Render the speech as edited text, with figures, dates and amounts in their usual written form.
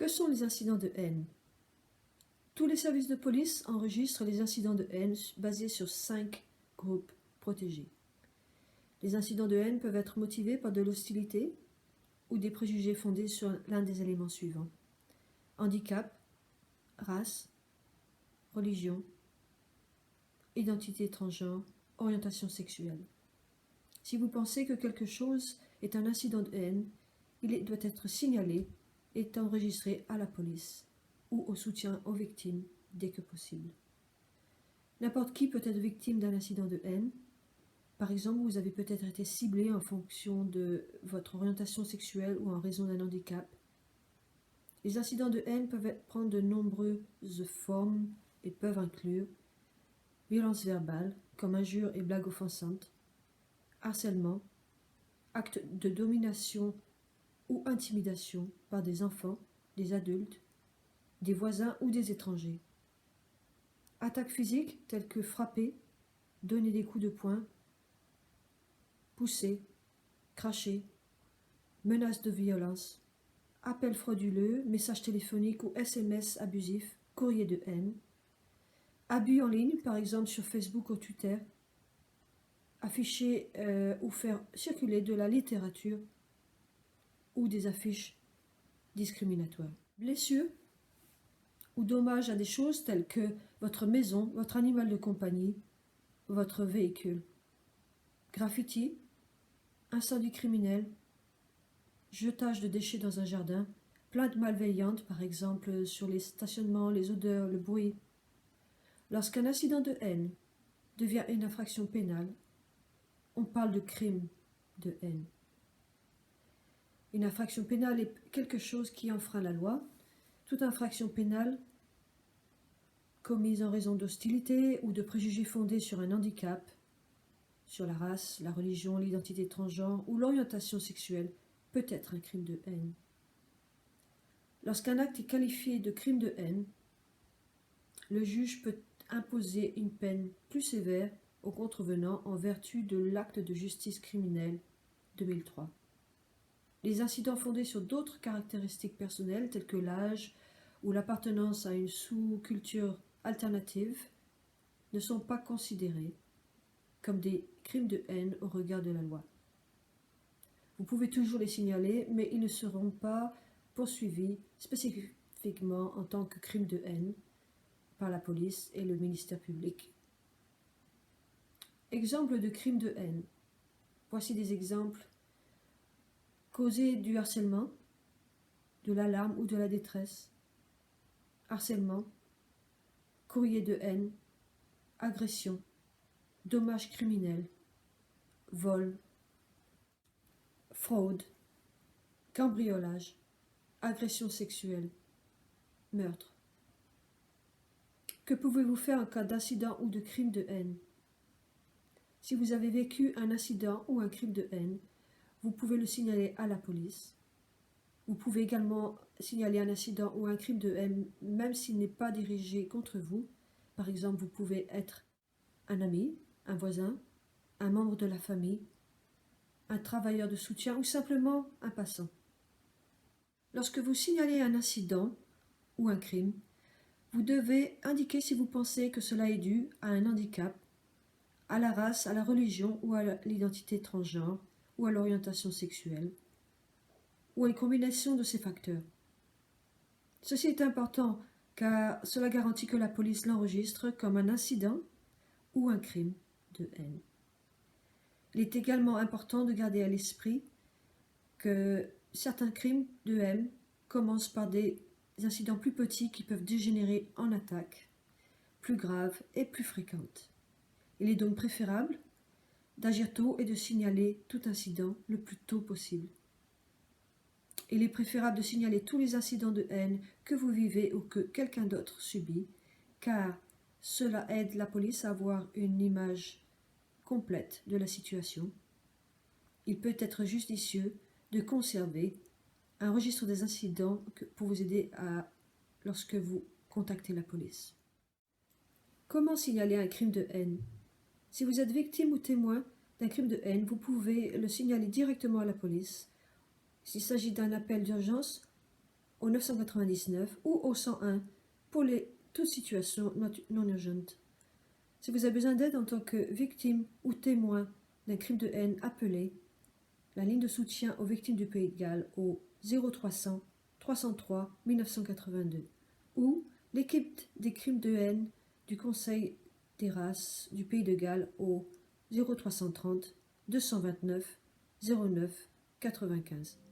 Que sont les incidents de haine? Tous les services de police enregistrent les incidents de haine basés sur 5 groupes protégés. Les incidents de haine peuvent être motivés par de l'hostilité ou des préjugés fondés sur l'un des éléments suivants: handicap, race, religion, identité transgenre, orientation sexuelle. Si vous pensez que quelque chose est un incident de haine, il doit être signalé et enregistré à la police ou au soutien aux victimes dès que possible. N'importe qui peut être victime d'un incident de haine. Par exemple, vous avez peut-être été ciblé en fonction de votre orientation sexuelle ou en raison d'un handicap. Les incidents de haine peuvent prendre de nombreuses formes et peuvent inclure violence verbale, comme injures et blagues offensantes, harcèlement, actes de domination ou intimidation par des enfants, des adultes, des voisins ou des étrangers. Attaques physiques telles que frapper, donner des coups de poing, pousser, cracher, menaces de violence, appels frauduleux, messages téléphoniques ou SMS abusifs, courriers de haine, abus en ligne, par exemple sur Facebook ou Twitter, afficher ou faire circuler de la littérature ou des affiches discriminatoires. Blessures ou dommages à des choses telles que votre maison, votre animal de compagnie, votre véhicule. Graffiti, incendie criminel, jetage de déchets dans un jardin, plaintes malveillantes, par exemple sur les stationnements, les odeurs, le bruit. Lorsqu'un incident de haine devient une infraction pénale, on parle de crime de haine. Une infraction pénale est quelque chose qui enfreint la loi. Toute infraction pénale commise en raison d'hostilité ou de préjugés fondés sur un handicap, sur la race, la religion, l'identité transgenre ou l'orientation sexuelle peut être un crime de haine. Lorsqu'un acte est qualifié de crime de haine, le juge peut imposer une peine plus sévère aux contrevenants en vertu de l'acte de justice criminelle 2003. Les incidents fondés sur d'autres caractéristiques personnelles telles que l'âge ou l'appartenance à une sous-culture alternative ne sont pas considérés comme des crimes de haine au regard de la loi. Vous pouvez toujours les signaler, mais ils ne seront pas poursuivis spécifiquement en tant que crimes de haine par la police et le ministère public. Exemples de crimes de haine. Voici des exemples. Causer du harcèlement, de l'alarme ou de la détresse, harcèlement, courrier de haine, agression, dommages criminels, vol, fraude, cambriolage, agression sexuelle, meurtre. Que pouvez-vous faire en cas d'incident ou de crime de haine? Si vous avez vécu un incident ou un crime de haine, vous pouvez le signaler à la police. Vous pouvez également signaler un incident ou un crime de haine même s'il n'est pas dirigé contre vous. Par exemple, vous pouvez être un ami, un voisin, un membre de la famille, un travailleur de soutien ou simplement un passant. Lorsque vous signalez un incident ou un crime, vous devez indiquer si vous pensez que cela est dû à un handicap, à la race, à la religion ou à l'identité transgenre ou à l'orientation sexuelle, ou à une combinaison de ces facteurs. Ceci est important car cela garantit que la police l'enregistre comme un incident ou un crime de haine. Il est également important de garder à l'esprit que certains crimes de haine commencent par des incidents plus petits qui peuvent dégénérer en attaques plus graves et plus fréquentes. Il est donc préférable d'agir tôt et de signaler tout incident le plus tôt possible. Il est préférable de signaler tous les incidents de haine que vous vivez ou que quelqu'un d'autre subit, car cela aide la police à avoir une image complète de la situation. Il peut être judicieux de conserver un registre des incidents pour vous aider lorsque vous contactez la police. Comment signaler un crime de haine? Si vous êtes victime ou témoin d'un crime de haine, vous pouvez le signaler directement à la police. S'il s'agit d'un appel d'urgence, au 999 ou au 101 pour toute situation non urgente. Si vous avez besoin d'aide en tant que victime ou témoin d'un crime de haine, appelez la ligne de soutien aux victimes du Pays de Galles au 0300 303 1982 ou l'équipe des crimes de haine du Conseil des races du Pays de Galles au 0330 229 09 95.